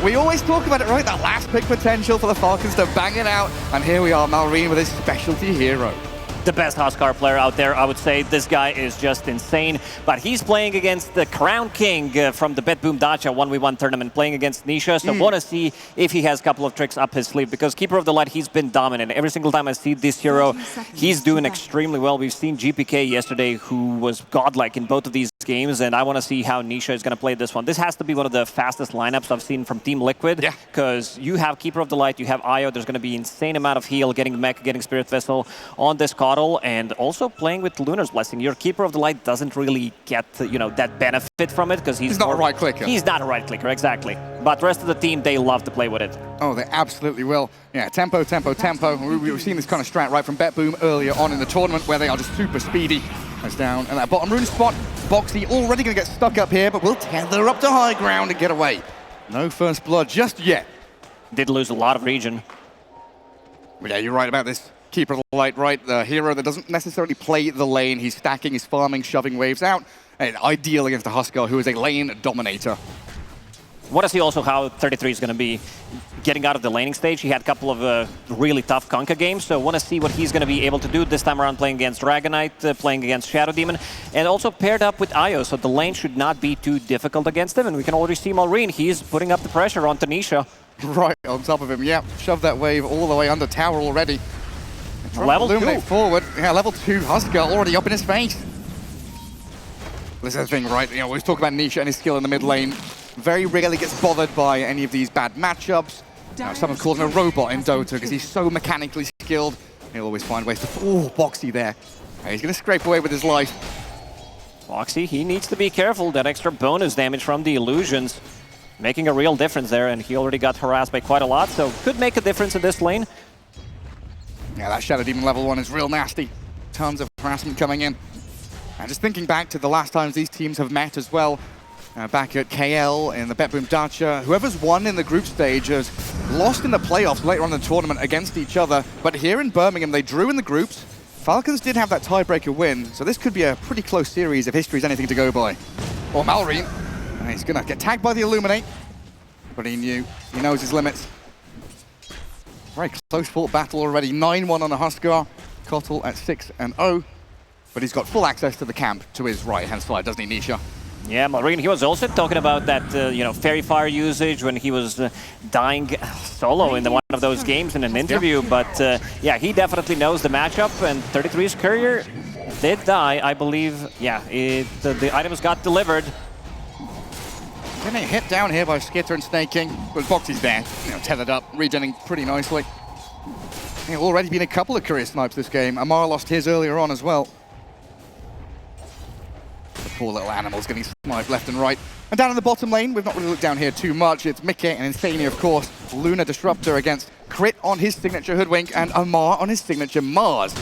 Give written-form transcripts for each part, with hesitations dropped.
We always talk about it, right? That last pick potential for the Falcons to bang it out. And here we are, Malrine with his specialty hero. The best Huskar player out there, I would say. This guy is just insane. But he's playing against the Crown King from the Betboom Dacha 1v1 tournament, playing against Nisha. So want to see if he has a couple of tricks up his sleeve, because Keeper of the Light, he's been dominant. Every single time I see this hero, he's doing extremely well. We've seen GPK yesterday, who was godlike in both of these games, and I want to see how Nisha is going to play this one. This has to be one of the fastest lineups I've seen from Team Liquid, because you have Keeper of the Light, you have Io, there's going to be insane amount of heal, getting Mech, getting Spirit Vessel on this Coddle, and also playing with Lunar's Blessing. Your Keeper of the Light doesn't really get, you know, that benefit from it, because he's not a right clicker. He's not a right clicker, exactly. But the rest of the team, they love to play with it. Oh, they absolutely will. Yeah, tempo, tempo, tempo. We've seen this kind of strat right from Betboom earlier on in the tournament, where they are just super speedy. That's down in that bottom rune spot. Boxy already going to get stuck up here, but will tether up to high ground and get away. No first blood just yet. Did lose a lot of region. But yeah, you're right about this. Keeper of the Light, right? The hero that doesn't necessarily play the lane. He's stacking, he's farming, shoving waves out. And ideal against a Huskar, who is a lane dominator. Want to see also how 33 is going to be getting out of the laning stage. He had a couple of really tough Kunkka games, so want to see what he's going to be able to do this time around, playing against Dragonite, playing against Shadow Demon, and also paired up with Io, so the lane should not be too difficult against him. And we can already see Malrine, he's putting up the pressure on Tanisha. Right on top of him, yeah. Shove that wave all the way under tower already. Level 2. Forward. Yeah, level 2 Huskar already up in his face. This is the thing, right? You know, we talk about Nisha and his skill in the mid lane. Very rarely gets bothered by any of these bad matchups. Some have called him a robot in Dota because he's so mechanically skilled. He'll always find ways to... Oh, Boxy there. He's going to scrape away with his life. Boxy, he needs to be careful. That extra bonus damage from the illusions making a real difference there, and he already got harassed by quite a lot, so could make a difference in this lane. Yeah, that Shadow Demon level 1 is real nasty. Tons of harassment coming in. And just thinking back to the last times these teams have met as well, back at KL in the Betboom Dacha, whoever's won in the group stage has lost in the playoffs later on in the tournament against each other. But here in Birmingham, they drew in the groups. Falcons did have that tiebreaker win, so this could be a pretty close series if history's anything to go by. Or Malrine, he's going to get tagged by the Illuminate, but he knows his limits. Very close fought battle already, 9-1 on the Huskar, Kotl at 6-0, but he's got full access to the camp to his right-hand side, doesn't he, Nisha? Yeah, Malrine, he was also talking about that, you know, Fairy Fire usage when he was dying solo in one of those games in an interview. Yeah. But yeah, he definitely knows the matchup, and 33's courier did die, I believe. Yeah, the items got delivered. Getting hit down here by Skitter and Snake King, but Boxy's there, you know, tethered up, regenerating pretty nicely. There've already been a couple of courier snipes this game. Amar lost his earlier on as well. The poor little animals getting sniped left and right. And down in the bottom lane, we've not really looked down here too much. It's Mickey and Insania, of course. Luna Disruptor against Crit on his signature Hoodwink and Amar on his signature Mars.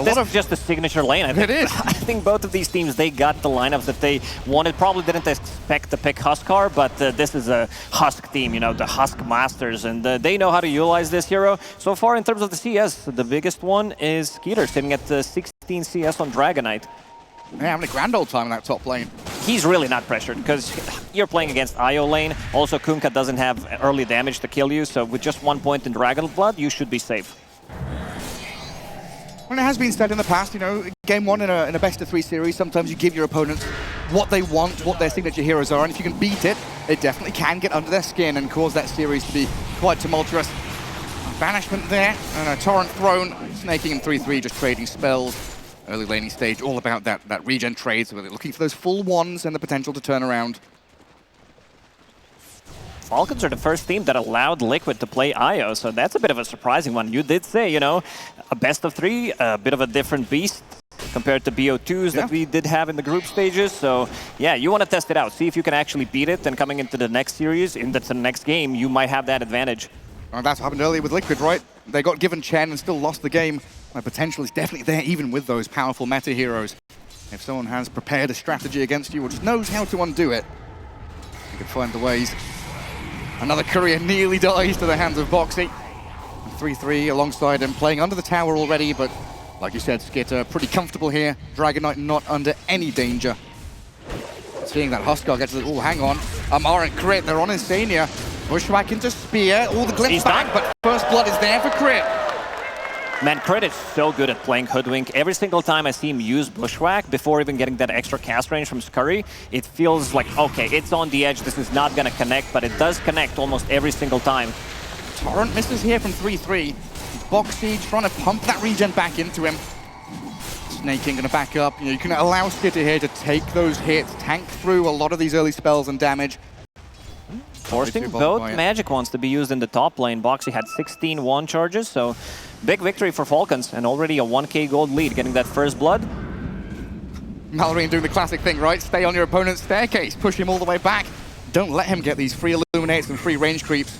This is just a signature lane, I think. It is. I think both of these teams, they got the lineups that they wanted. Probably didn't expect to pick Huskar, but this is a Husk team, you know, the Husk Masters, and they know how to utilize this hero. So far, in terms of the CS, the biggest one is Skeeter, sitting at 16 CS on Dragonite. Yeah, having a grand old time in that top lane. He's really not pressured, because you're playing against Io lane. Also, Kunkka doesn't have early damage to kill you, so with just 1 point in Dragon Blood, you should be safe. And it has been said in the past, you know, game one in a best-of-3 series, sometimes you give your opponents what they want, what their signature heroes are, and if you can beat it, it definitely can get under their skin and cause that series to be quite tumultuous. A banishment there, and a Torrent Throne, snaking in 3-3, just trading spells. Early laning stage, all about that regen trade, so they're looking for those full ones and the potential to turn around. Falcons are the first team that allowed Liquid to play Io, so that's a bit of a surprising one. You did say, you know, a best-of-3, a bit of a different beast compared to BO2s that we did have in the group stages. So, yeah, you want to test it out, see if you can actually beat it, and coming into the next series, into the next game, you might have that advantage. Well, that's what happened earlier with Liquid, right? They got given Chen and still lost the game. My potential is definitely there, even with those powerful meta heroes. If someone has prepared a strategy against you or just knows how to undo it, you can find the ways. Another courier nearly dies to the hands of Boxy. 3-3 alongside him, playing under the tower already, but like you said, Skitter pretty comfortable here. Dragonite not under any danger. Seeing that Huskar gets a little, hang on, Amar and Crit, they're on Insania. Bushwhack into Spear, all the glimpse back, but first blood is there for Crit. Man, Crit is so good at playing Hoodwink. Every single time I see him use Bushwhack, before even getting that extra cast range from Scurry, it feels like, okay, it's on the edge, this is not gonna connect, but it does connect almost every single time. Torrent misses here from 3-3. Box Siege trying to pump that regen back into him. Snake King gonna back up. You can allow Skitter here to take those hits, tank through a lot of these early spells and damage. Forcing both magic wands to be used in the top lane. Boxy had 16 wand charges, so big victory for Falcons, and already a 1k gold lead, getting that first blood. Malrine doing the classic thing, right? Stay on your opponent's staircase, push him all the way back. Don't let him get these free illuminates and free range creeps.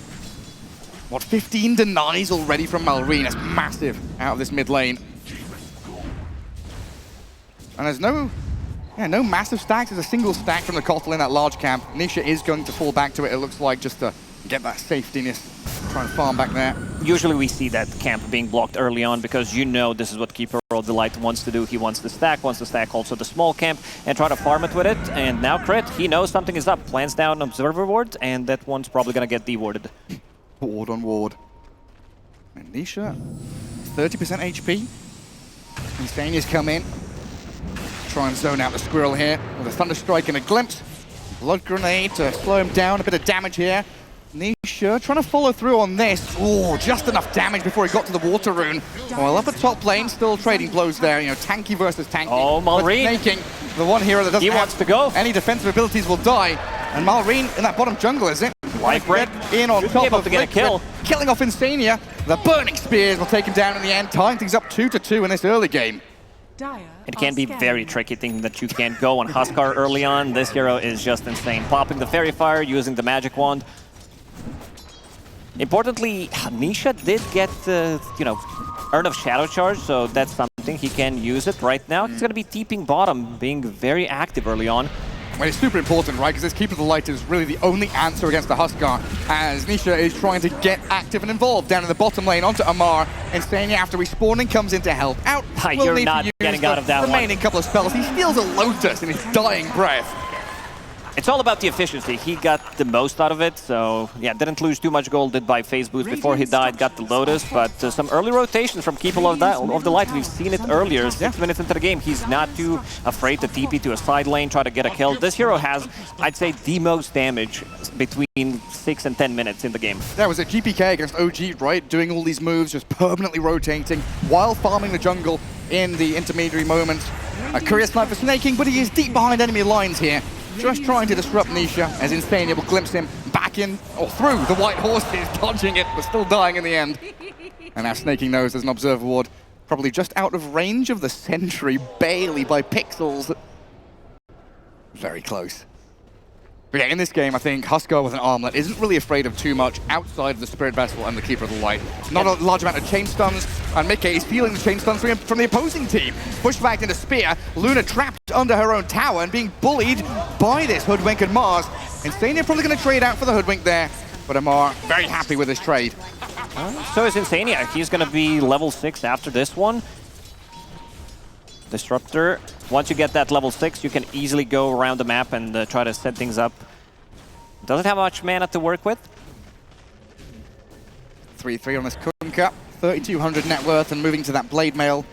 What, 15 denies already from Malrine? That's massive out of this mid lane. And there's no massive stacks. There's a single stack from the Kotl in that large camp. Nisha is going to fall back to it, it looks like, just to get that safetyness, try and farm back there. Usually we see that camp being blocked early on because you know this is what Keeper of the Light wants to do. He wants to stack also the small camp and try to farm it with it. And now Crit, he knows something is up. Plants down Observer Ward, and that one's probably going to get dewarded. Ward on ward. And Nisha, 30% HP. Insania's come in. Try and zone out the Squirrel here with a Thunder Strike and a Glimpse. Blood Grenade to slow him down, a bit of damage here. Nisha trying to follow through on this. Oh, just enough damage before he got to the Water Rune. Well, up at top lane, still trading blows there. You know, tanky versus tanky. Oh, Malrine. Snaking, the one hero that doesn't wants to go. Any defensive abilities will die. And Malrine in that bottom jungle, is it? Life break. In on top able of to get a kill. Killing off Insania. The Burning Spears will take him down in the end, tying things up 2-2 in this early game. It can be very tricky thinking that you can't go on Huskar early on. This hero is just insane. Popping the Fairy Fire, using the Magic Wand. Importantly, Nisha did get, Urn of Shadow Charge, so that's something he can use it right now. He's going to be TPing bottom, being very active early on. Well, it's super important, right? Because this Keeper of the Light is really the only answer against the Huskar, as Nisha is trying to get active and involved down in the bottom lane onto Amar. Insania, after respawning, comes in to help out. You're not getting out of that remaining couple of spells. He steals a Lotus in his dying breath. It's all about the efficiency. He got the most out of it, so yeah, didn't lose too much gold, did buy phase boost before he died, got the Lotus, but some early rotations from Keeper of the Light. We've seen it earlier, 6 minutes into the game. He's not too afraid to TP to a side lane, try to get a kill. This hero has, I'd say, the most damage between 6 and 10 minutes in the game. That was a GPK against OG, right? Doing all these moves, just permanently rotating, while farming the jungle in the intermediary moments. A curious snipe for Snaking, but he is deep behind enemy lines here. Just trying to disrupt Nisha, as Insania will glimpse him back in, or through the white horses, dodging it, but still dying in the end. And now Snaking knows there's an Observer Ward, probably just out of range of the Sentry, barely by pixels. Very close. But yeah, in this game, I think Huskar with an armlet isn't really afraid of too much outside of the Spirit Vessel and the Keeper of the Light. Not a large amount of chain stuns, and Mickey is feeling the chain stuns from the opposing team. Pushback into Spear, Luna trapped under her own tower and being bullied by this Hoodwink and Mars. Insania probably going to trade out for the Hoodwink there, but Amar very happy with his trade. So is Insania. He's going to be level 6 after this one. Disruptor. Once you get that level 6, you can easily go around the map and try to set things up. Doesn't have much mana to work with. 3-3 on this Kunkka. 3,200 net worth and moving to that Blade Mail.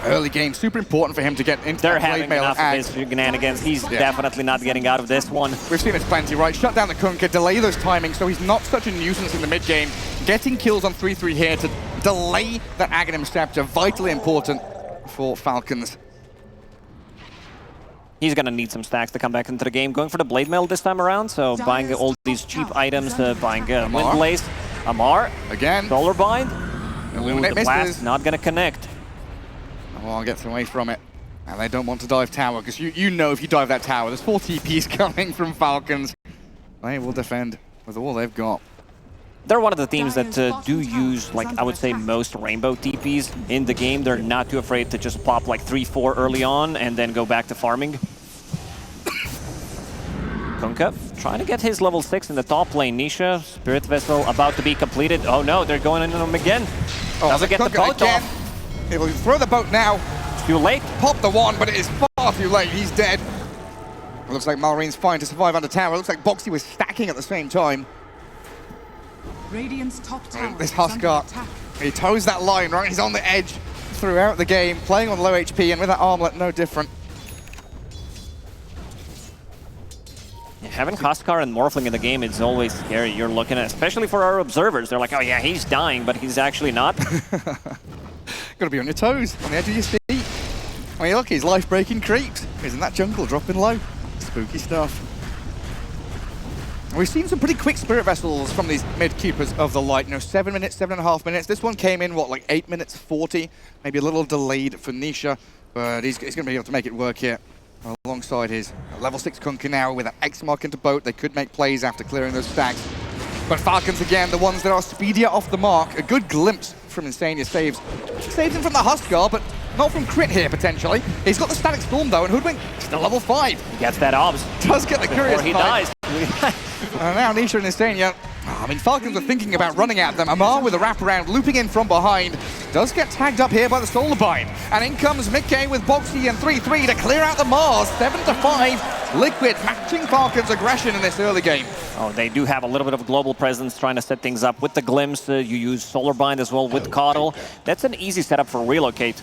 Early game, super important for him to get into that Blade Mail. Enough of his shenanigans. He's definitely not getting out of this one. We've seen it plenty, right? Shut down the Kunkka, delay those timings so he's not such a nuisance in the mid game. Getting kills on 3-3 here to delay that Aghanim Scepter, vitally important for Falcons. He's going to need some stacks to come back into the game. Going for the Blade Mail this time around, so buying all these cheap items, buying Wind Blaze. Amar, again. Solar Bind. Illuminate the blast misses. Not going to connect. Well, gets away from it. And they don't want to dive tower, because you know if you dive that tower, there's 4 TPs coming from Falcons. They will defend with all they've got. They're one of the teams that do use, like, I would say, most Rainbow TPs in the game. They're not too afraid to just pop like 3-4 early on and then go back to farming. Kunkka trying to get his level 6 in the top lane. Nisha, Spirit Vessel about to be completed. Oh no, they're going in on him again. Doesn't get the boat off. He will throw the boat now. Too late. Pop the one, but it is far too late. He's dead. It looks like Malreen's fine to survive under tower. It looks like Boxy was stacking at the same time. Radiant's top tower This is under Huskar, attack. he toes that line, right? He's on the edge throughout the game, playing on low HP, and with that armlet, no different. Yeah, having Huskar and Morphling in the game is always scary. You're looking at, especially for our observers, they're like, oh yeah, he's dying, but he's actually not. Gotta be on your toes, on the edge of your seat. I mean, look, he's life-breaking creeps. He's in that jungle, dropping low. Spooky stuff. We've seen some pretty quick Spirit Vessels from these mid-keepers of the light. You know, 7 minutes, 7.5 minutes. This one came in, what, like 8 minutes 40? Maybe a little delayed for Nisha, but he's going to be able to make it work here. Alongside his level 6 Kunkka now with an X mark into boat. They could make plays after clearing those stacks. But Falcons, again, the ones that are speedier off the mark. A good glimpse from Insania saves him from the Huskar, but not from crit here, potentially. He's got the Static Storm, though, and Hoodwink still level 5. He gets that obs. Does get the Curious Before he dies. Now Nisha and Insania. I mean, Falcons are thinking about running at them. Amar with a wraparound, looping in from behind. Does get tagged up here by the Solar Bind. And in comes Mickey with Boxy and 3-3 to clear out the Mars. 7-5. Liquid matching Falcons' aggression in this early game. Oh, they do have a little bit of global presence trying to set things up. With the Glimpse, you use Solar Bind as well with Coddle. That's an easy setup for Relocate.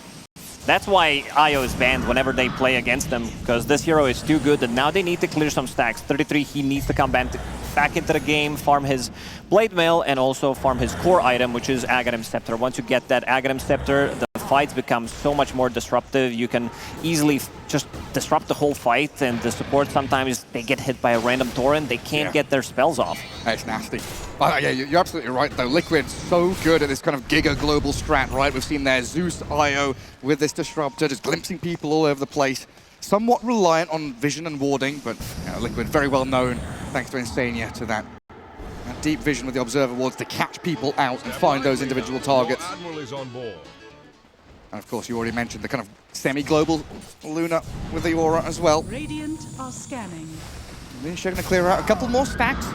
That's why Io is banned whenever they play against them, because this hero is too good and now they need to clear some stacks. 33, he needs to come back into the game, farm his Blade Mail, and also farm his core item, which is Aghanim Scepter. Once you get that Aghanim Scepter, the fights become so much more disruptive. You can easily just disrupt the whole fight, and the support sometimes they get hit by a random torrent, they can't get their spells off. That's nasty. Yeah, you're absolutely right, though. Liquid's so good at this kind of giga global strat, right? We've seen their Zeus IO with this disruptor, just glimpsing people all over the place. Somewhat reliant on vision and warding, but Liquid very well known, thanks to Insania, to that deep vision with the Observer wards to catch people out and find those individual targets. And of course, you already mentioned the kind of semi-global Luna with the aura as well. Radiant are scanning. Nisha going to clear out a couple more stacks.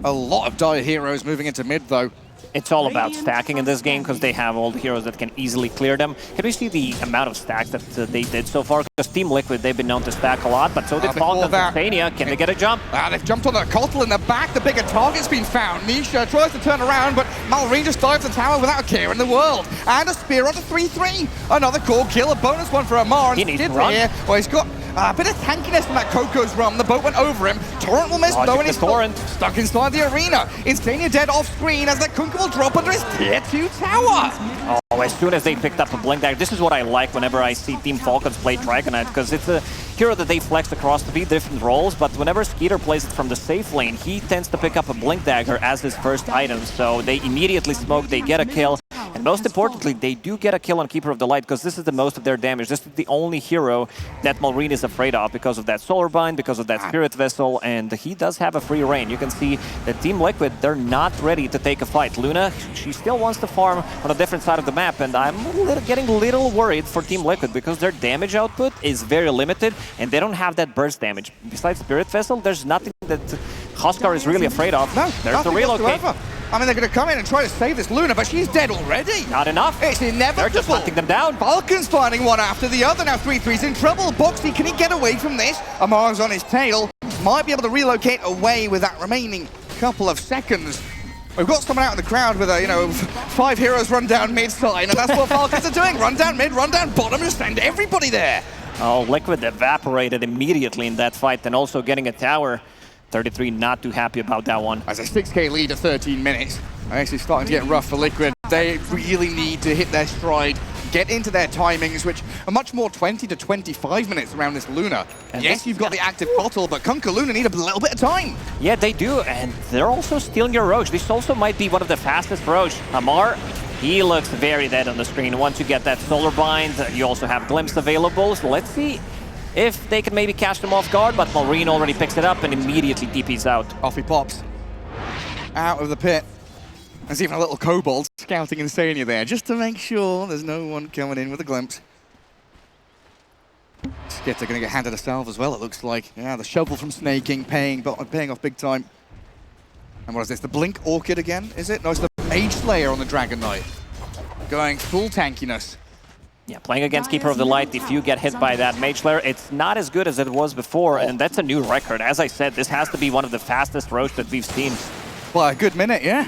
A lot of Dire heroes moving into mid, though. It's all about stacking in this game because they have all the heroes that can easily clear them. Can we see the amount of stacks that they did so far? Because Team Liquid, they've been known to stack a lot, but so did Falcons and Insania. Can they get a jump? They've jumped on the Kotal in the back. The bigger target's been found. Nisha tries to turn around, but Malreen just dives the tower without a care in the world. And a spear onto 3-3. Another core kill, a bonus one for Amar. He needs to run. Here. Well, he's got a bit of tankiness from that Coco's run. The boat went over him. Torrent will miss, though, and he's stuck inside the arena. Insania dead off screen as that Kunkka will drop under his tier 2 tower. Oh, as soon as they picked up a Blink Dagger, this is what I like whenever I see Team Falcons play Dragonite, because it's a hero that they flex across the different roles, but whenever Skeeter plays it from the safe lane, he tends to pick up a Blink Dagger as his first item, so they immediately smoke, they get a kill, and most importantly, they do get a kill on Keeper of the Light, because this is the most of their damage. This is the only hero that Malreen is afraid of, because of that Solar Bind, because of that Spirit Vessel, and he does have a free reign. You can see that Team Liquid, they're not ready to take a fight. Luna, she still wants to farm on a different side of the map, and I'm getting a little worried for Team Liquid, because their damage output is very limited, and they don't have that burst damage. Besides Spirit Vessel, there's nothing that Huskar is really afraid of. No, there's the Relocate. I mean, they're going to come in and try to save this Luna, but she's dead already. Not enough. It's inevitable. They're just hunting them down. Falcons finding one after the other. Now 3-3's in trouble. Boxy, can he get away from this? Amar's on his tail. Might be able to relocate away with that remaining couple of seconds. We've got someone out in the crowd with a, 5 heroes run down mid sign, and that's what Falcons are doing. Run down mid, run down bottom, just send everybody there. Oh, Liquid evaporated immediately in that fight, and also getting a tower. 33 not too happy about that one. As a 6k lead at 13 minutes, actually starting to get rough for Liquid. They really need to hit their stride, get into their timings, which are much more 20 to 25 minutes around this Luna. And yes, you've got the active bottle, but Kunkka Luna need a little bit of time. Yeah, they do, and they're also stealing your Roche. This also might be one of the fastest Roche. Amar, he looks very dead on the screen. Once you get that Solar Bind, you also have Glimpse available. So let's see if they can maybe catch them off guard, but Malreen already picks it up and immediately TP's out. Off he pops. Out of the pit. There's even a little kobold scouting Insania there, just to make sure there's no one coming in with a glimpse. Skitter going to get handed a salve as well, it looks like. Yeah, the shovel from Snaking paying off big time. And what is this, the Blink Orchid again, is it? No, it's the Mage Slayer on the Dragon Knight. Going full tankiness. Yeah, playing against Keeper of the Light, if you get hit by that Mage Slayer, it's not as good as it was before, and that's a new record. As I said, this has to be one of the fastest roasts that we've seen. By a good minute, yeah.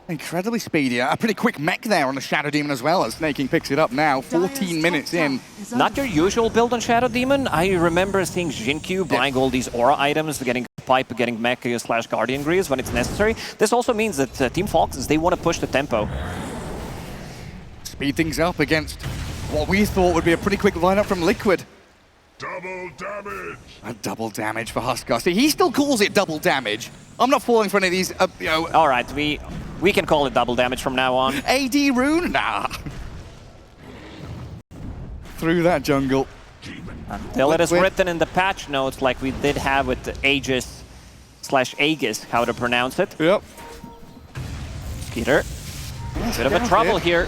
Incredibly speedy. A pretty quick mech there on the Shadow Demon as well, as Snaking picks it up now, 14 minutes in. Not your usual build on Shadow Demon. I remember seeing Jinkyu buying all these aura items, getting Pipe, getting Mech / Guardian Greaves when it's necessary. This also means that Team Falcons, they want to push the tempo. Speed things up against what we thought would be a pretty quick lineup from Liquid. Double damage! A double damage for Huskar. See, he still calls it double damage. I'm not falling for any of these, All right, we can call it double damage from now on. AD rune? Nah. Through that jungle. Until it is written in the patch notes like we did have with the Aegis / Aegis, how to pronounce it. Yep. Skeeter. Bit of a trouble here.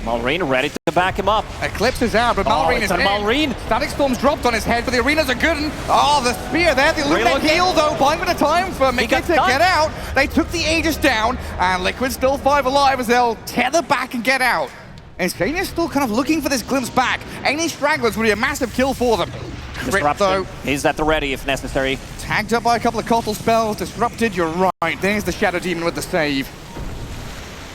Malrine ready to back him up. Eclipse is out, but Malrine is in. Malrine. Static Storm's dropped on his head, but the arenas are good. Oh, the spear there. The Illuminate heal, though. Buying a bit of time for Mickey to get out. They took the Aegis down, and Liquid's still 5 alive as they'll tether back and get out. And Stania's still kind of looking for this glimpse back. Any stragglers would be a massive kill for them. Crit, though. He's at the ready if necessary. Tagged up by a couple of Kotl spells. Disrupted, you're right. There's the Shadow Demon with the save.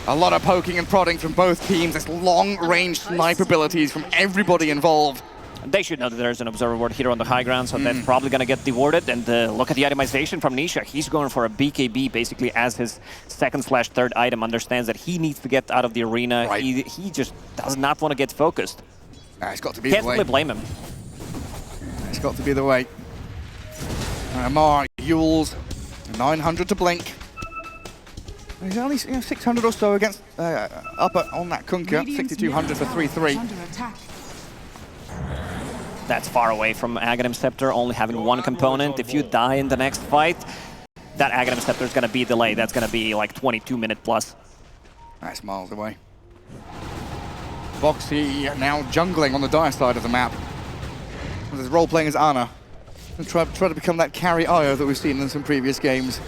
A lot of poking and prodding from both teams. There's long-range sniper abilities from everybody involved. They should know that there's an observer ward here on the high ground, so that's probably going to get dewarded. And look at the itemization from Nisha. He's going for a BKB basically as his second / third item. Understands that he needs to get out of the arena. Right. He just does not want to get focused. Nah, it's got to be the way. Can't really blame him. It's got to be the way. Mar, Yules, 900 to blink. He's only 600 or so against up on that Kunkka, 6,200 for 3-3. That's far away from Aghanim Scepter, only having one component. If you die in the next fight, that Aghanim Scepter is going to be delayed. That's going to be like 22-minute plus. That's miles away. Boxy now jungling on the dire side of the map. With his role playing as Ana. And try to become that carry IO that we've seen in some previous games.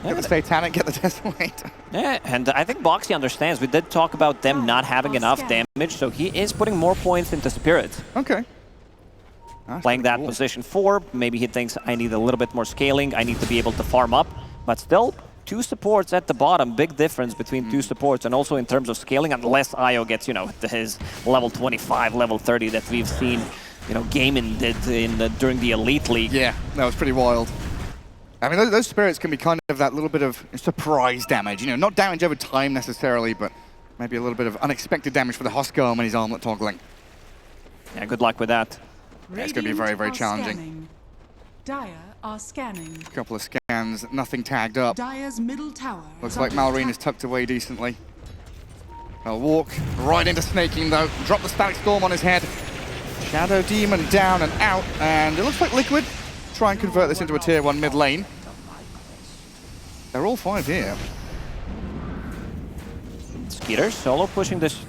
Get the Satanic, get the Desolate. Yeah, and I think Boxy understands. We did talk about them not having enough damage, so he is putting more points into Spirit. Okay. That's playing that cool. position 4, maybe he thinks I need a little bit more scaling, I need to be able to farm up, but still 2 supports at the bottom, big difference between 2 supports, and also in terms of scaling, unless IO gets, his level 25, level 30 that we've seen, Gaimin did during the Elite League. Yeah, that was pretty wild. I mean, those spirits can be kind of that little bit of surprise damage, not damage over time necessarily, but maybe a little bit of unexpected damage for the Huskar when he's armlet toggling. Yeah, good luck with that. Yeah, it's going to be very, very challenging. Dire are scanning. A couple of scans, nothing tagged up. Dire's middle tower. Looks like Malrine is tucked away decently. They'll walk right into Snaking though. Drop the Static Storm on his head. Shadow Demon down and out, and it looks like Liquid try and convert this into a tier 1 mid lane. They're all 5 here. Skeeter solo pushing this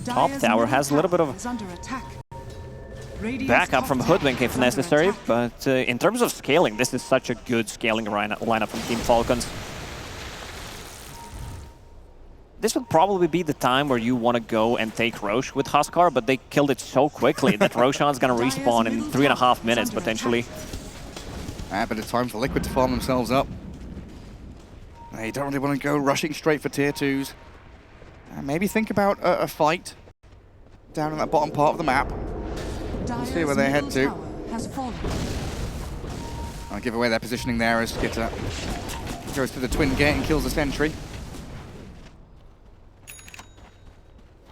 top tower, has a little bit of backup from Hoodwink if necessary, but in terms of scaling, this is such a good scaling lineup from Team Falcons. This would probably be the time where you want to go and take Rosh with Huskar, but they killed it so quickly that Roshan's going to respawn in 3.5 minutes potentially. But it's time for Liquid to farm themselves up. They don't really want to go rushing straight for tier 2s. Maybe think about a fight down in that bottom part of the map. Let's see where they head to. I'll give away their positioning there as Skitter goes to the twin gate and kills the sentry.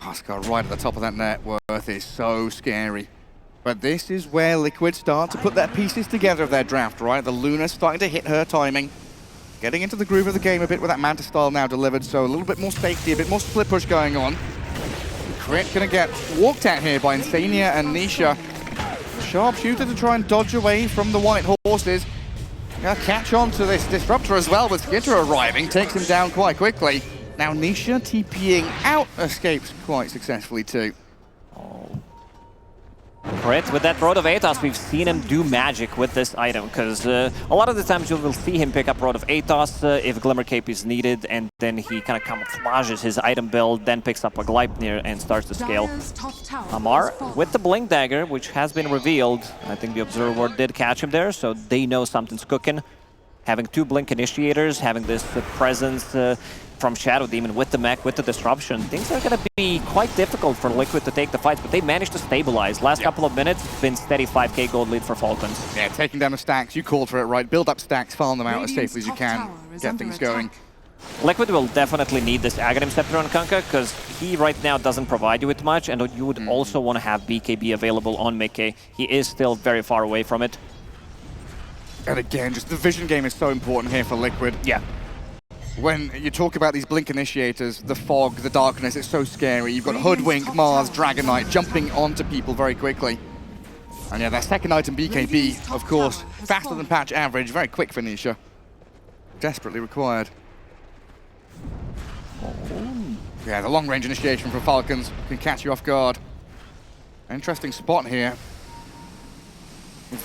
Huskar right at the top of that net worth is so scary. But this is where Liquid start to put their pieces together of their draft, right? The Luna starting to hit her timing. Getting into the groove of the game a bit with that Manta style now delivered, so a little bit more safety, a bit more split push going on. Crit gonna get walked at here by Insania and Nisha. Sharpshooter to try and dodge away from the white horses. Gonna catch on to this Disruptor as well, with Skitter arriving, takes him down quite quickly. Now Nisha TPing out escapes quite successfully too. Crit with that Rod of Atos, we've seen him do magic with this item, because a lot of the times you will see him pick up Rod of Atos if Glimmer Cape is needed, and then he kind of camouflages his item build, then picks up a Gleipnir and starts to scale. Dire's top tower Amar has fallen. with the Blink Dagger, which has been revealed. I think the Observer Ward did catch him there, so they know something's cooking. Having 2 Blink Initiators, having this presence from Shadow Demon with the mech, with the disruption, things are going to be quite difficult for Liquid to take the fights, but they managed to stabilize. Last couple of minutes, been steady 5k gold lead for Falcons. Yeah, taking down the stacks. You called for it, right? Build up stacks, farm them out as Radiant's safely as you top can, tower is get under things attack. going. Liquid will definitely need this Aghanim Scepter on Kunkka, because he right now doesn't provide you with much, and you would also want to have BKB available on Mickey. He is still very far away from it. And again, just the vision game is so important here for Liquid. Yeah. When you talk about these Blink Initiators, the fog, the darkness, it's so scary. You've got Hoodwink, Mars, Dragon Knight jumping onto people very quickly. And yeah, that second item, BKB, of course, faster than patch average, very quick for Nisha. Desperately required. Yeah, the long-range initiation from Falcons can catch you off guard. Interesting spot here.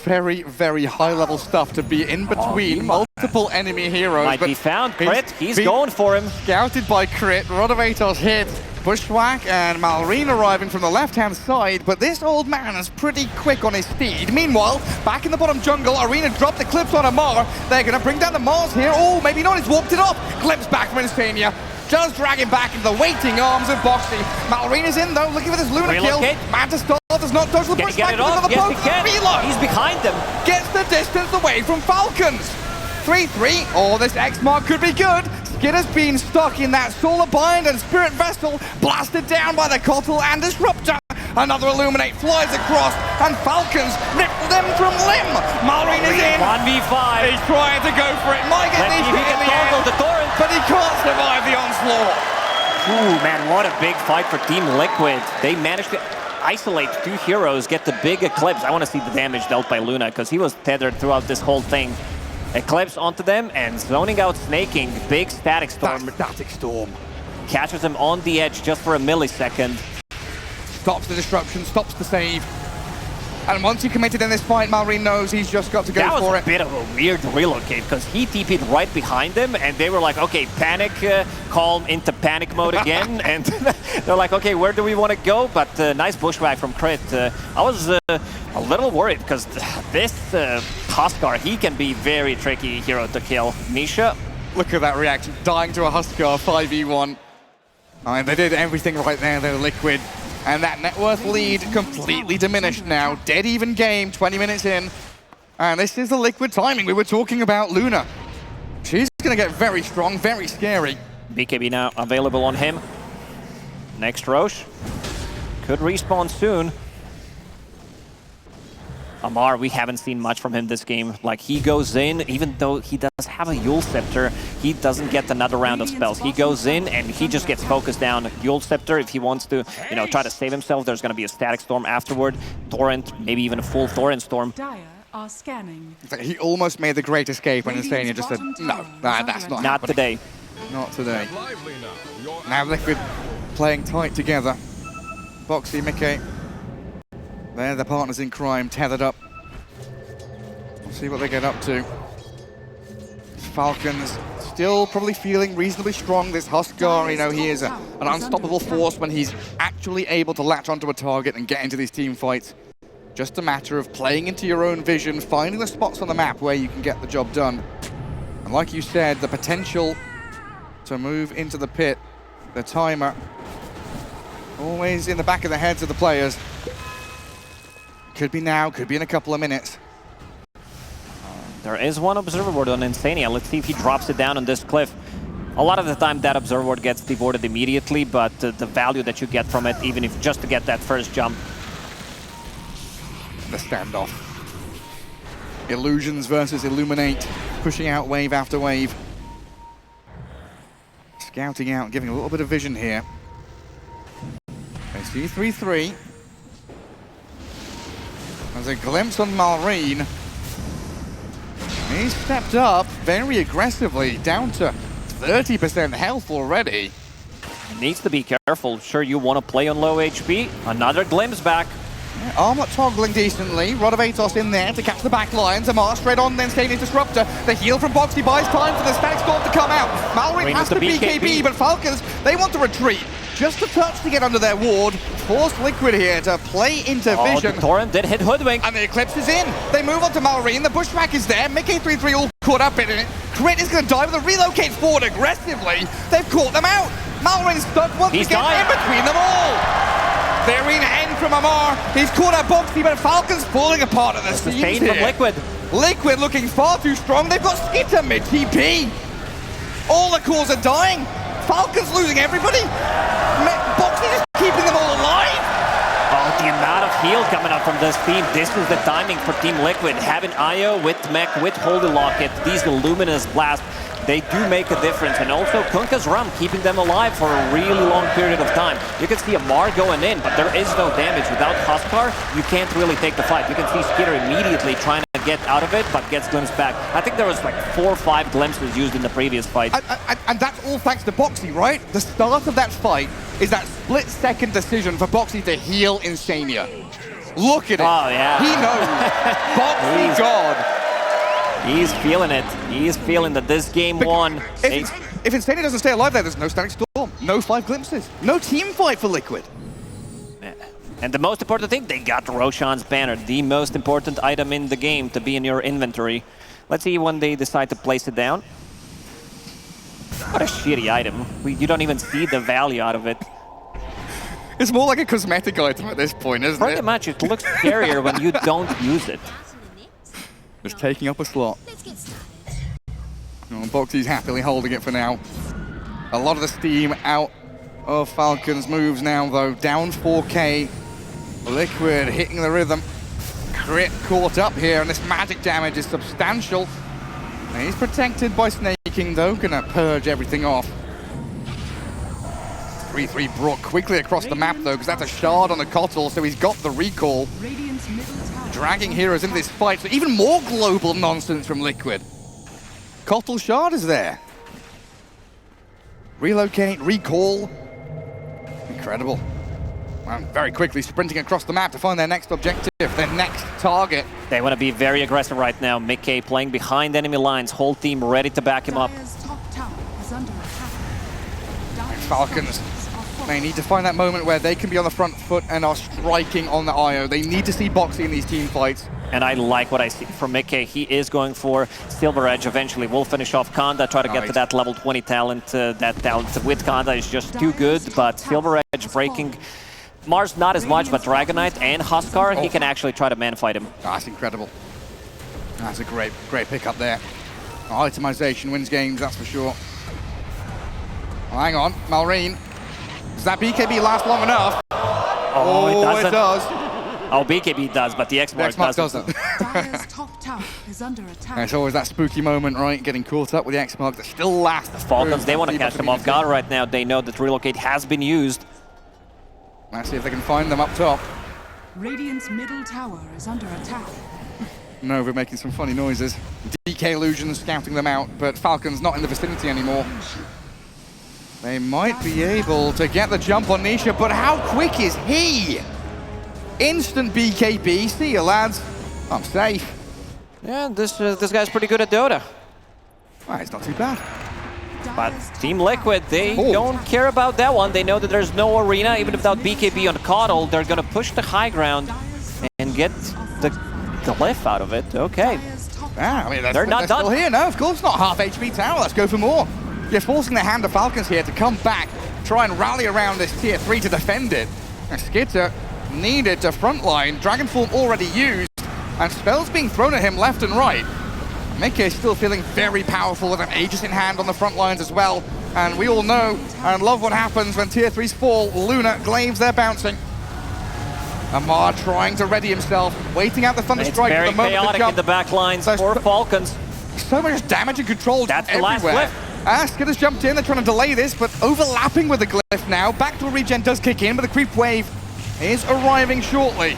Very, very high-level stuff to be in between multiple enemy heroes. Might be found. Crit, he's going for him. Scouted by Crit, Rod of Atos hit, Bushwhack and Malrine arriving from the left-hand side, but this old man is pretty quick on his speed. Meanwhile, back in the bottom jungle, Arena dropped the clips on Amar. They're going to bring down the Mars here. Oh, maybe not, he's walked it off. Glimpse back from Insania. Just drag him back into the waiting arms of Boxy. Malrine is in though, looking for this Luna kill. Mantis Star does not touch the Can he Bushwhack. get it off? Yes, he can. Reload. He's behind them. Gets the distance away from Falcons. 3-3. Oh, this X-Mark could be good. Skid has been stuck in that Solar Bind and Spirit Vessel, blasted down by the Kotl and Disruptor. Another Illuminate flies across, and Falcons rip limb from limb. Malrine is in. 1v5. He's trying to go for it. Might get Let's these see if he hit in can the toggle end, the torrent. but he can't survive the onslaught. Ooh, man, what a big fight for Team Liquid. They managed to isolate 2 heroes, get the big Eclipse. I want to see the damage dealt by Luna, because he was tethered throughout this whole thing. Eclipse onto them and zoning out Snaking. Big Static Storm. That Static Storm Catches him on the edge just for a millisecond. stops the disruption, stops the save. And once he committed in this fight, Malrine knows he's just got to go That for was it. a bit of a weird relocate, because he TP'd right behind them, and they were like, okay, panic, calm into panic mode again. And they're like, okay, where do we want to go? But nice bushwhack from Crit. I was a little worried, because this Huskar, he can be very tricky hero to kill. Nisha. Look at that reaction, dying to a Huskar 5v1. I mean, they did everything right there, though, Liquid. And that net worth lead completely diminished now. Dead even game, 20 minutes in. And this is the Liquid timing. We were talking about Luna. She's going to get very strong, very scary. BKB now available on him. Next Roche. Could respawn soon. Amar, we haven't seen much from him this game. Like, he goes in, even though he does have a Yule Scepter, he doesn't get another round of spells. He goes in and he just gets focused down. Yule Scepter, if he wants to, you know, try to save himself, there's going to be a Static Storm afterward. Torrent, maybe even a full Torrent Storm. Dire are scanning. He almost made the great escape when Insania just said, no, that's not Not happening. today. Not today. Now Liquid playing tight together. Boxy, Mickey. They're the partners in crime, tethered up. We'll see what they get up to. Falcons still probably feeling reasonably strong. This Huskar, you know, he is an unstoppable force when he's actually able to latch onto a target and get into these team fights. Just a matter of playing into your own vision, finding the spots on the map where you can get the job done. And like you said, the potential to move into the pit, the timer, always in the back of the heads of the players. Could be now, could be in a couple of minutes. There is one Observer Ward on Insania. Let's see if he drops it down on this cliff. A lot of the time that Observer Ward gets devoted immediately, but the value that you get from it, even if just to get that first jump. The standoff. Illusions versus Illuminate, pushing out wave after wave. Scouting out, giving a little bit of vision here. They see 3-3. There's a glimpse on Malrine. He stepped up very aggressively, down to 30% health already. Needs to be careful. Sure, you want to play on low HP. Another glimpse back. Armor toggling decently. Rod of Atos in there to catch the back lines. Amar straight on, then Staining Disruptor. The heal from Boxy buys time for the Static Storm to come out. Mallory has to BKB, but Falcons, they want to retreat. Just a touch to get under their ward. Force Liquid here to play into vision. The Torrent did hit Hoodwink. And the Eclipse is in. They move on to Mallory, the pushback is there. Mickey 3-3 all caught up in it. Crit is going to die with a relocate forward aggressively. They've caught them out. Mallory's stuck once again in between them all. Very end from Amar. He's caught out Boxy, but Falcons falling apart at the seams here. From Liquid. Liquid looking far too strong. They've got Skitter mid-TP. All the cores are dying. Falcons losing everybody. Boxy is keeping them all alive. Oh, the amount of heal coming up from this team. This is the timing for Team Liquid. Having Io with Mech, with Holy Locket, these Luminous Blast, they do make a difference. And also Kunkka's Rum keeping them alive for a really long period of time. You can see Amar going in, but there is no damage. Without Huskar, you can't really take the fight. You can see Skitter immediately trying to get out of it, but gets glimpsed back. I think there was like 4 or 5 glimpses used in the previous fight. And that's all thanks to Boxy, right? The start of that fight is that split-second decision for Boxy to heal Insania. Look at it. Oh, yeah. He knows. Boxy God. He's feeling it. He's feeling that this game won. If Insania doesn't stay alive there, there's no Static Storm, no 5 glimpses, no team fight for Liquid. And the most important thing, they got Roshan's banner, the most important item in the game to be in your inventory. Let's see when they decide to place it down. What a shitty item. You don't even see the value out of it. It's more like a cosmetic item at this point, isn't it? Pretty much. It looks scarier when you don't use it. Just taking up a slot. Oh, Boxy's happily holding it for now. A lot of the steam out of Falcons moves now, though. Down 4K. Liquid hitting the rhythm. Crit caught up here, and this magic damage is substantial. And he's protected by Snaking, though. Gonna purge everything off. 3-3 brought quickly across the map, though, because that's a shard on the Kotl, so he's got the recall. Dragging heroes into this fight, so even more global nonsense from Liquid. Kotl shard is there. Relocate, recall. Incredible. Well, very quickly sprinting across the map to find their next objective, their next target. They want to be very aggressive right now. Mickey playing behind enemy lines, whole team ready to back him up. Falcons, they need to find that moment where they can be on the front foot and are striking on the IO. They need to see Boxy in these team fights. And I like what I see from Mickey. He is going for Silver Edge eventually. We'll finish off Kanda, try to get to that level 20 talent. That talent with Kanda is just too good, but Silver Edge breaking Mars not as much, but Dragonite and Huskar, he can actually try to man-fight him. That's incredible. That's a great pickup there. Itemization wins games, that's for sure. Oh, hang on, Malrine. Does that BKB last long enough? Oh, it does. Oh, BKB does, but the X-Mark doesn't. Dire's top tower is under attack. It's always that spooky moment, right? Getting caught up with the X-Mark that still lasts. The Falcons, they want to catch them off guard right now. They know that Relocate has been used. Let's see if they can find them up top. Radiant's middle tower is under attack. Nova making some funny noises. DK Illusions scouting them out, but Falcons not in the vicinity anymore. They might be able to get the jump on Nisha, but how quick is he? Instant BKB. See you, lads. I'm safe. Yeah, this guy's pretty good at Dota. Well, it's not too bad. But Team Liquid, they don't care about that one. They know that there's no arena, even without BKB on Coddle. They're going to push the high ground and get the glyph out of it. Okay. Yeah, I mean, they're not done. Still here. No, of course not. Half HP tower. Let's go for more. You're forcing the hand of Falcons here to come back, try and rally around this tier 3 to defend it. And Skitter needed to frontline. Dragon Form already used, and spells being thrown at him left and right. Mickey is still feeling very powerful with an Aegis in hand on the front lines as well. And we all know and love what happens when tier 3s fall. Luna, Glaives, they're bouncing. Amar trying to ready himself, waiting out the Thunder Strike for the moment to jump. It's very chaotic in the back lines for Falcons. So much damage and control That's everywhere. The last glyph. Skitter's jumped in, they're trying to delay this, but overlapping with the glyph now. Backdoor regen does kick in, but the creep wave is arriving shortly.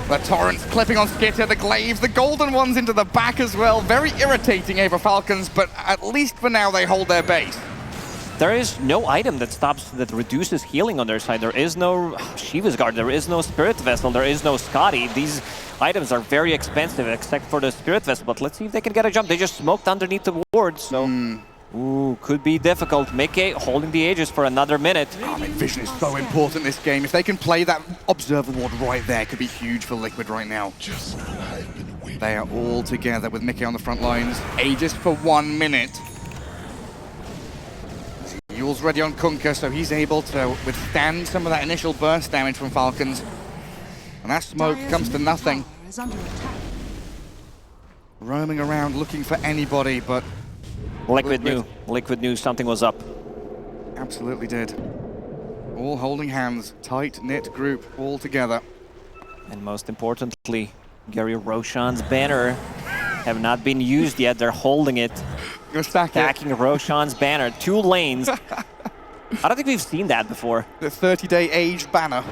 The Torrent's clipping on Skitter, the Glaives, the golden ones into the back as well. Very irritating over Falcons, but at least for now they hold their base. there is no item that reduces healing on their side. There is no Shiva's Guard, there is no Spirit Vessel, there is no Scotty. These items are very expensive except for the Spirit Vessel, but let's see if they can get a jump. They just smoked underneath the ward, so ooh, could be difficult. Mickey holding the Aegis for another minute. I mean, vision is so important in this game. If they can play that Observer ward right there, it could be huge for Liquid right now. Just what I've been waiting. They are all together with Mickey on the front lines. Aegis for 1 minute. Yule's ready on Kunkka, so he's able to withstand some of that initial burst damage from Falcons. And that smoke comes to nothing. Is under attack. Roaming around looking for anybody, but Liquid knew something was up. absolutely did. All holding hands, tight-knit group, all together. And most importantly, Gary Roshan's banner have not been used yet. They're holding it. Gonna stack Attacking Roshan's banner. 2 lanes. I don't think we've seen that before. The 30-day aged banner.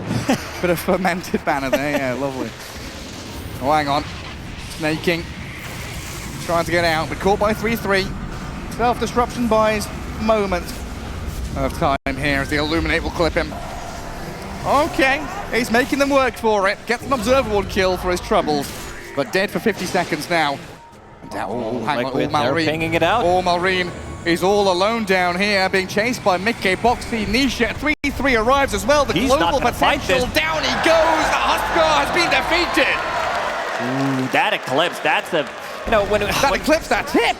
Bit of fermented banner there, yeah, lovely. Oh, hang on. Snaking. Trying to get out, but caught by 3-3. Self-disruption buys moment of time here as the Illuminate will clip him. Okay, he's making them work for it. Gets an Observer Ward kill for his troubles, but dead for 50 seconds now. Oh, hang on, They're pinging it out. Malrine is all alone down here, being chased by Mickey, Boxy, Nisha. 3-3 arrives as well. The He's global not gonna fight potential. this. Down he goes. The Huskar has been defeated. Ooh, that eclipse, that's a... You know, That eclipse, that tip.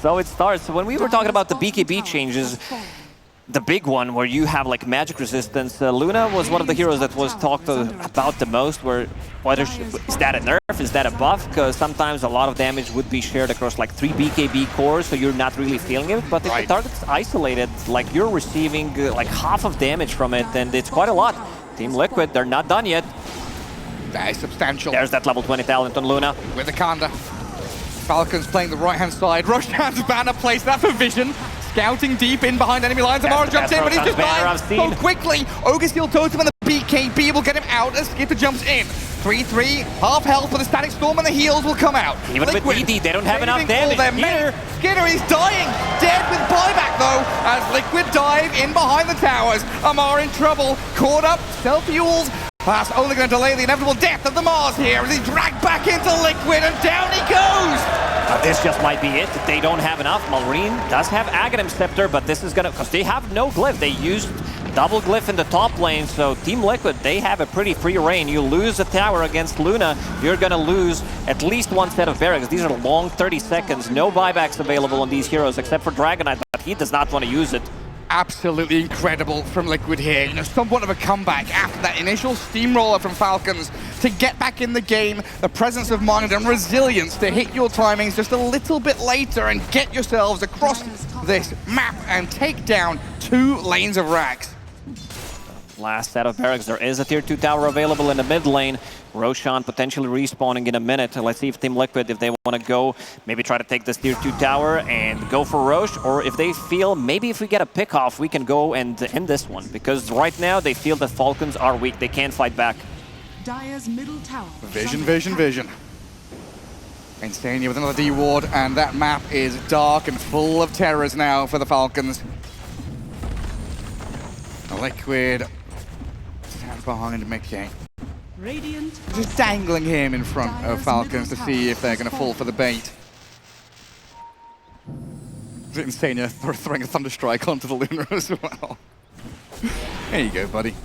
So it starts. When we were talking about the BKB changes, the big one where you have like magic resistance, Luna was one of the heroes that was talked about the most, where whether is that a nerf, is that a buff? Because sometimes a lot of damage would be shared across like 3 BKB cores, so you're not really feeling it. But if the target's isolated, like you're receiving like half of damage from it, and it's quite a lot. Team Liquid, they're not done yet. That is substantial. There's that level 20 talent on Luna. With the Kanda. Falcons playing the right-hand side. Roshan's banner placed that for vision. Scouting deep in behind enemy lines. Amara jumps in, but he's just dying so quickly. Ogre Steel Totem and the BKB will get him out as Skipper jumps in. 3-3, half health for the Static Storm, and the heals will come out. Even with ED, they don't have enough damage. Here. Skinner is dying. Dead with buyback, though, as Liquid dive in behind the towers. Amar in trouble. Caught up. Self-fuels. That's only going to delay the inevitable death of the Mars here as he's dragged back into Liquid, and down he goes! This just might be it. They don't have enough. Malrine does have Aghanim Scepter, but this is going to... Because they have no glyph. They used double glyph in the top lane, so Team Liquid, they have a pretty free reign. You lose a tower against Luna, you're going to lose at least 1 set of Barracks. These are long 30 seconds. No buybacks available on these heroes except for Dragonite, but he does not want to use it. Absolutely incredible from Liquid here. You know, somewhat of a comeback after that initial steamroller from Falcons to get back in the game, the presence of mind and resilience to hit your timings just a little bit later and get yourselves across this map and take down 2 lanes of racks. Last set of Barracks. There is a tier 2 tower available in the mid lane. Roshan potentially respawning in a minute. Let's see if Team Liquid, if they want to go, maybe try to take this tier 2 tower and go for Rosh, or if they feel maybe if we get a pick off, we can go and end this one. Because right now they feel that Falcons are weak. They can't fight back. Dire's middle tower. Vision. Insania with another D ward, and that map is dark and full of terrors now for the Falcons. Liquid stands behind Mickey. Radiant. Just dangling him in front of Falcons to see if they're going to fall for the bait. Insania throwing a Thunderstrike onto the Luna as well. There you go, buddy.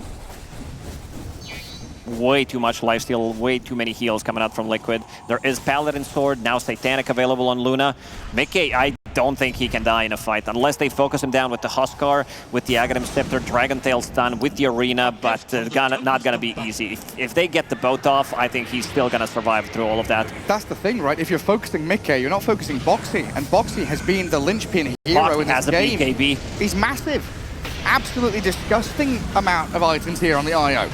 Way too much lifesteal, way too many heals coming out from Liquid. There is Paladin Sword, now Satanic available on Luna. Mickey, I don't think he can die in a fight unless they focus him down with the Huskar, with the Aghanim Scepter, Dragon Tail stun, with the Arena, but not gonna be easy. If they get the both off, I think he's still gonna survive through all of that. That's the thing, right? If you're focusing Mickey, you're not focusing Boxy, and Boxy has been the linchpin hero in this game. BKB. He's massive. Absolutely disgusting amount of items here on the IO.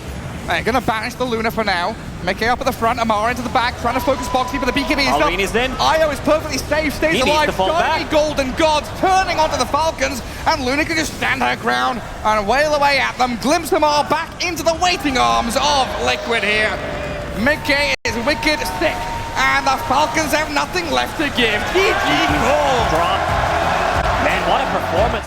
They're going to banish the Luna for now. Mickey up at the front, Amara into the back, trying to focus Boxy, but the BKB is up. Is in. IO is perfectly safe, stays alive. Shiny golden gods turning onto the Falcons, and Luna can just stand her ground and wail away at them. Glimpse Amara back into the waiting arms of Liquid here. Mickey is wicked sick, and the Falcons have nothing left to give. GG call. Drop. Man, what a performance.